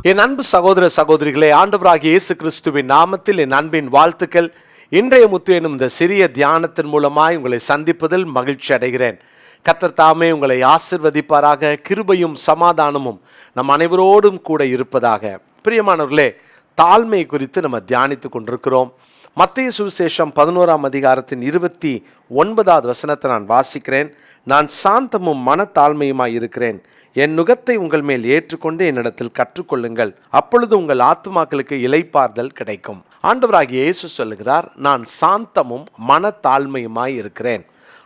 என் அன்பு சகோதர சகோதரிகளே, ஆண்டவராகிய இயேசு கிறிஸ்துவின் நாமத்தில் என் அன்பின் வாழ்த்துக்கள். இன்றைய முத்து எனும் இந்த சிறிய தியானத்தின் மூலமாய் உங்களை சந்திப்பதில் மகிழ்ச்சி அடைகிறேன். கர்த்தர் தாமே உங்களை ஆசிர்வதிப்பாராக. கிருபையும் சமாதானமும் நம் அனைவரோடும் கூட இருப்பதாக. பிரியமானவர்களே, தாழ்மை குறித்து நம்ம தியானித்து கொண்டிருக்கிறோம். மத்தேயு சுவிசேஷம் 11ஆம் அதிகாரத்தின் 29வது வசனத்தை நான் வாசிக்கிறேன். நான் சாந்தமும் மனத்தாழ்மையுமாய் இருக்கிறேன். என் நுகத்தை உங்கள் மேல் ஏற்றுக்கொண்டு என்னிடத்தில் கற்றுக்கொள்ளுங்கள், அப்பொழுது உங்கள் ஆத்துமாக்களுக்கு இளைப்பாறுதல் கிடைக்கும். ஆண்டவராகிய இயேசு சொல்லுகிறார், நான் சாந்தமும் மனத்தாழ்மையுமாய் இருக்கிறேன்.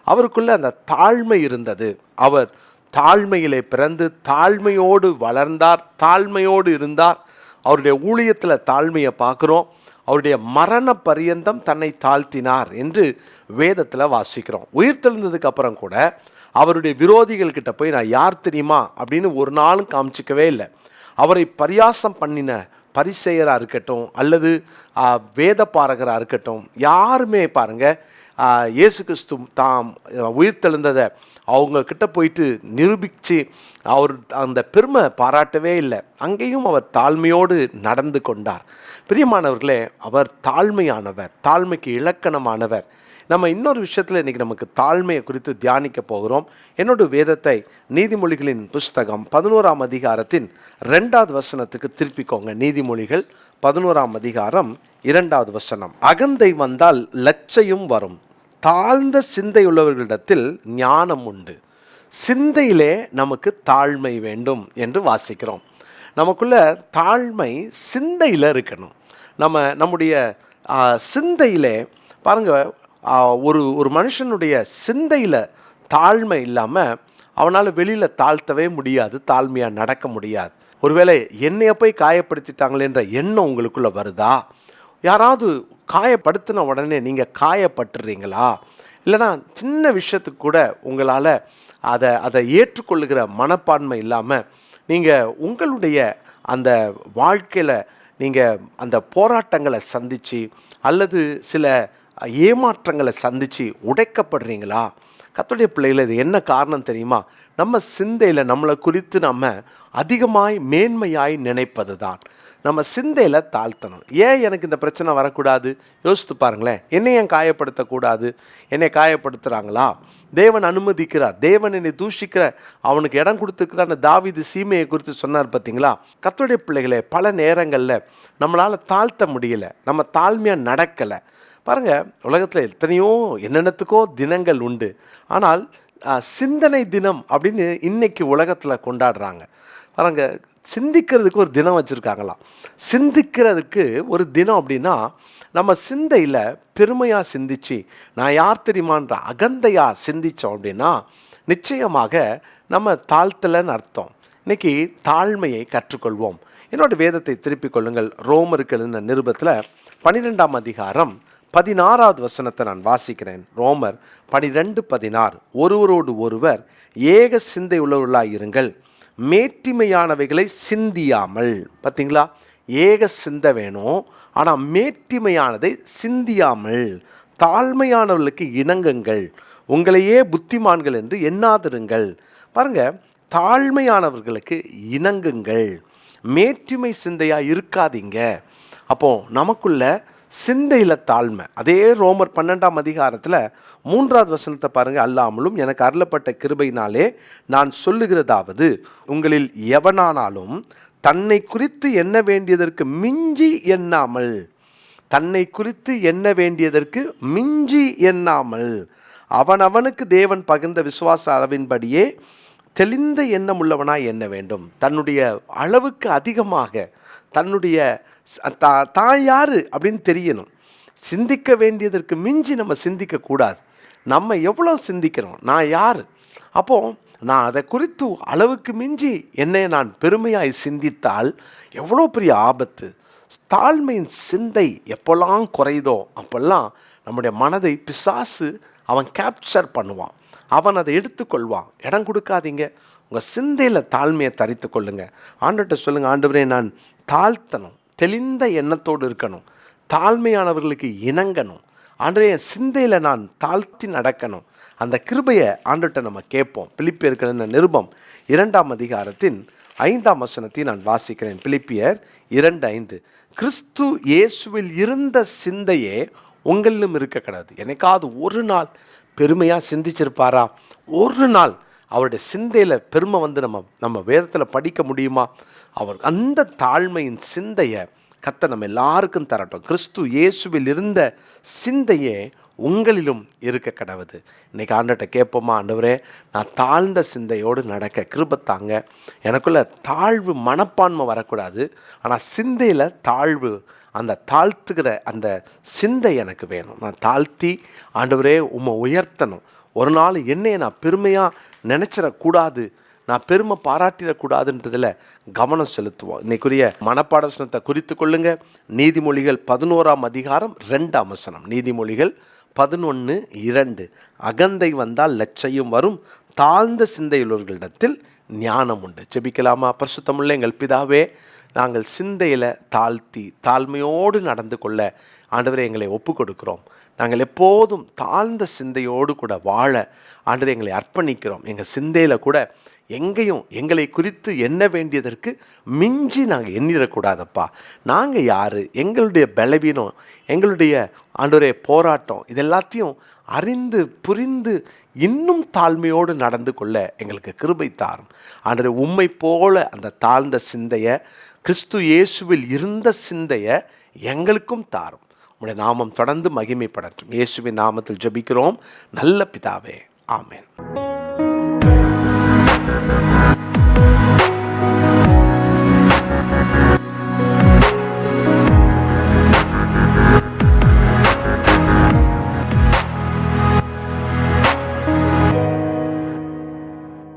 அவருக்குள்ள அந்த தாழ்மை இருந்தது. அவர் தாழ்மையிலே பிறந்து தாழ்மையோடு வளர்ந்தார், தாழ்மையோடு இருந்தார். அவருடைய ஊழியத்தில் தாழ்மையை பார்க்குறோம். அவருடைய மரண பரியந்தம் தன்னை தாழ்த்தினார் என்று வேதத்தில் வாசிக்கிறோம். உயிர்த்தெழுந்ததுக்கு அப்புறம் கூட அவருடைய விரோதிகள் கிட்ட போய் நான் யார் தெரியுமா அப்படின்னு ஒரு நாளும் காமிச்சிக்கவே இல்லை. அவரை பரியாசம் பண்ணின பரிசேயராக இருக்கட்டும் அல்லது வேத பாரகராக இருக்கட்டும், யாருமே பாருங்க இயேசு கிறிஸ்து தாம் உயிர்த்தெழுந்ததை அவங்கக்கிட்ட போயிட்டு நிரூபித்து அவர் அந்த பெருமை பாராட்டவே இல்லை. அங்கேயும் அவர் தாழ்மையோடு நடந்து கொண்டார். பிரியமானவர்களே, அவர் தாழ்மையானவர், தாழ்மைக்கு இலக்கணமானவர். நம்ம இன்னொரு விஷயத்தில் இன்றைக்கி நமக்கு தாழ்மையை குறித்து தியானிக்க போகிறோம். என்னோட வேதத்தை நீதிமொழிகளின் புஸ்தகம் 11ஆம் அதிகாரத்தின் 2வது வசனத்துக்கு திருப்பிக்கோங்க. நீதிமொழிகள் 11ஆம் அதிகாரம் 2வது வசனம். அகந்தை வந்தால் லச்சையும் வரும், தாழ்ந்த சிந்தையுள்ளவர்களிடத்தில் ஞானம் உண்டு. சிந்தையிலே நமக்கு தாழ்மை வேண்டும் என்று வாசிக்கிறோம். நமக்குள்ள தாழ்மை சிந்தையில் இருக்கணும். நம்முடைய சிந்தையிலே பாருங்கள், ஒரு மனுஷனுடைய சிந்தையில் தாழ்மை இல்லாமல் அவனால் வெளியில் தாழ்த்தவே முடியாது, தாழ்மையாக நடக்க முடியாது. ஒருவேளை என்னைய போய் காயப்படுத்திட்டாங்களேன்ற எண்ணம் உங்களுக்குள்ளே வருதா? யாராவது காயப்படுத்தின உடனே நீங்கள் காயப்பட்டுறீங்களா? இல்லைனா சின்ன விஷயத்துக்கு கூட உங்களால் அதை ஏற்றுக்கொள்ளுகிற மனப்பான்மை இல்லாமல் நீங்கள் உங்களுடைய அந்த வாழ்க்கையில் நீங்கள் அந்த போராட்டங்களை சந்தித்து அல்லது சில ஏமாற்றங்களை சந்தித்து உடைக்கப்படுறீங்களா? கர்த்தருடைய பிள்ளைகளை, இது என்ன காரணம் தெரியுமா? நம்ம சிந்தையில் நம்மளை குறித்து நம்ம அதிகமாய் மேன்மையாய் நினைப்பது தான். நம்ம சிந்தையில் தாழ்த்தணும். ஏன் எனக்கு இந்த பிரச்சனை வரக்கூடாது? யோசித்து பாருங்களேன். என்னை ஏன் காயப்படுத்தக்கூடாது? என்னை காயப்படுத்துகிறாங்களா? தேவன் அனுமதிக்கிறார். தேவன் என்னை தூஷிக்கிற அவனுக்கு இடம் கொடுத்துக்கிறான்னு தாவீது சீமையை குறித்து சொன்னார் பார்த்தீங்களா? கர்த்தருடைய பிள்ளைகளே, பல நேரங்களில் நம்மளால் தாழ்த்த முடியல, நம்ம தாழ்மையாக நடக்கலை. பாருங்கள், உலகத்தில் எத்தனையோ என்னென்னத்துக்கோ தினங்கள் உண்டு. ஆனால் சிந்தனை தினம் அப்படின்னு இன்னைக்கு உலகத்தில் கொண்டாடுறாங்க. பாருங்கள், சிந்திக்கிறதுக்கு ஒரு தினம் வச்சுருக்காங்களாம். சிந்திக்கிறதுக்கு ஒரு தினம் அப்படின்னா நம்ம சிந்தையில் பெருமையாக சிந்திச்சு நான் யார் தெரியுமான்ற அகந்தையாக சிந்தித்தோம் அப்படின்னா நிச்சயமாக நம்ம தாழ்த்தலைன்னு அர்த்தம். இன்றைக்கி தாழ்மையை கற்றுக்கொள்வோம். என்னோட வேதத்தை திருப்பிக் கொள்ளுங்கள். ரோமருக்கு எழுதின நிருபத்தில் 12ஆம் அதிகாரம் 16வது வசனத்தை நான் வாசிக்கிறேன். ரோமர் 12:16. ஒருவரோடு ஒருவர் ஏக சிந்தை உள்ளவர்களாக இருங்கள், மேட்டிமையானவைகளை சிந்தியாமல். பார்த்தீங்களா? ஏக சிந்தை வேணும், ஆனால் மேட்டிமையானதை சிந்தியாமல் தாழ்மையானவர்களுக்கு இணங்குங்கள், உங்களையே புத்திமான்கள் என்று எண்ணாதிருங்கள். பாருங்கள், தாழ்மையானவர்களுக்கு இணங்குங்கள், மேட்டிமை சிந்தையாக இருக்காதீங்க. அப்போது நமக்குள்ள சிந்தையில் தாழ்மை. அதே ரோமர் 12ஆம் அதிகாரத்தில் 3வது வசனத்தை பாருங்கள். அல்லாமலும் எனக்கு அருளப்பட்ட கிருபையினாலே நான் சொல்லுகிறதாவது, உங்களில் எவனானாலும் தன்னை குறித்து எண்ண வேண்டியதற்கு மிஞ்சி எண்ணாமல், தன்னை குறித்து எண்ண வேண்டியதற்கு மிஞ்சி எண்ணாமல் அவனவனுக்கு தேவன் பகிர்ந்த விசுவாச அளவின்படியே தெளிந்த எண்ணம் உள்ளவனாய் எண்ண வேண்டும். தன்னுடைய அளவுக்கு அதிகமாக தன்னுடைய தான் யார் அப்படின்னு தெரியணும். சிந்திக்க வேண்டியதற்கு மிஞ்சி நம்ம சிந்திக்கக்கூடாது. நம்ம எவ்வளோ சிந்திக்கிறோம், நான் யார், அப்போது நான் அதை குறித்து அளவுக்கு மிஞ்சி என்னை நான் பெருமையாய் சிந்தித்தால் எவ்வளோ பெரிய ஆபத்து. தாழ்மையின் சிந்தை எப்போல்லாம் குறையுதோ அப்போல்லாம் நம்முடைய மனதை பிசாசு அவன் கேப்சர் பண்ணுவான், அவன் அதை எடுத்துக்கொள்வான். இடம் கொடுக்காதீங்க. உங்கள் சிந்தையில் தாழ்மையை தரித்து கொள்ளுங்க. ஆண்டவர்கிட்ட சொல்லுங்கள், ஆண்டவரே நான் தாழ்த்தணும், தெளிந்த எண்ணத்தோடு இருக்கணும், தாழ்மையானவர்களுக்கு இணங்கணும். ஆண்டவரே என் சிந்தையில் நான் தாழ்த்தி நடக்கணும். அந்த கிருபையை ஆண்டவர்கிட்ட நம்ம கேட்போம். பிலிப்பியர்கள் நிருபம் 2ஆம் அதிகாரத்தின் 5ஆம் வசனத்தை நான் வாசிக்கிறேன். பிலிப்பியர் 2:5. கிறிஸ்து இயேசுவில் இருந்த சிந்தையே உங்களிலும் இருக்க கிடையாது. என்னைக்காவது ஒரு நாள் பெருமையாக சிந்திச்சிருப்பாரா? ஒரு நாள் அவருடைய சிந்தையில் பெருமை வந்து நம்ம வேதத்தில் படிக்க முடியுமா? அவர் அந்த தாழ்மையின் சிந்தையை கர்த்தர் நம்ம எல்லாருக்கும் தரட்டும். கிறிஸ்து இயேசுவில் இருந்த சிந்தையே உங்களிலும் இருக்க கடவுது. இன்றைக்கி ஆண்டவர்கிட்ட கேட்போமா, ஆண்டவரே நான் தாழ்ந்த சிந்தையோடு நடக்க கிருபை தாங்க. எனக்குள்ள தாழ்வு மனப்பான்மை வரக்கூடாது, ஆனால் சிந்தையில் தாழ்வு, அந்த தாழ்த்துக்கிற அந்த சிந்தை எனக்கு வேணும். நான் தாழ்த்தி ஆண்டவரே உம்மை உயர்த்தணும். ஒரு நாள் என்னையை நான் பெருமையாக நினச்சிடக்கூடாது, நான் பெருமை பாராட்டிடக்கூடாதுன்றதில் கவனம் செலுத்துவோம். இன்னைக்குரிய மனப்பாட வசனத்தை குறித்து கொள்ளுங்க. நீதிமொழிகள் 11ஆம் அதிகாரம் 2ஆம் வசனம். நீதிமொழிகள் 11:2. அகந்தை வந்தால் லட்சையும் வரும், தாழ்ந்த சிந்தையுள்ளவர்களிடத்தில் ஞானம் உண்டு. ஜெபிக்கலாமா? பரிசுத்தமுள்ள எங்கள் பிதாவே, நாங்கள் சிந்தையில் தாழ்த்தி தாழ்மையோடு நடந்து கொள்ள ஆண்டவரே எங்களை ஒப்பு கொடுக்கிறோம். நாங்கள் எப்போதும் தாழ்ந்த சிந்தையோடு கூட வாழ ஆண்டவரே எங்களை அர்ப்பணிக்கிறோம். எங்கள் சிந்தையில் கூட எங்கேயும் எங்களை குறித்து எண்ண வேண்டியதற்கு மிஞ்சி நாங்கள் எண்ணிடக்கூடாதப்பா. நாங்கள் யார், எங்களுடைய பலவீனம், எங்களுடைய ஆண்டவரே போராட்டம், இதெல்லாத்தையும் அறிந்து புரிந்து இன்னும் தாழ்மையோடு நடந்து கொள்ள எங்களுக்கு கிருபை தாரும். ஆண்டவரே உம்மை போல அந்த தாழ்ந்த சிந்தையை, கிறிஸ்து இயேசுவில் இருந்த சிந்தையை எங்களுக்கும் தாரும். உம்முடைய நாமம் தொடர்ந்து மகிமைப்படட்டும். இயேசுவின் நாமத்தில் ஜெபிக்கிறோம் நல்ல பிதாவே, ஆமென்.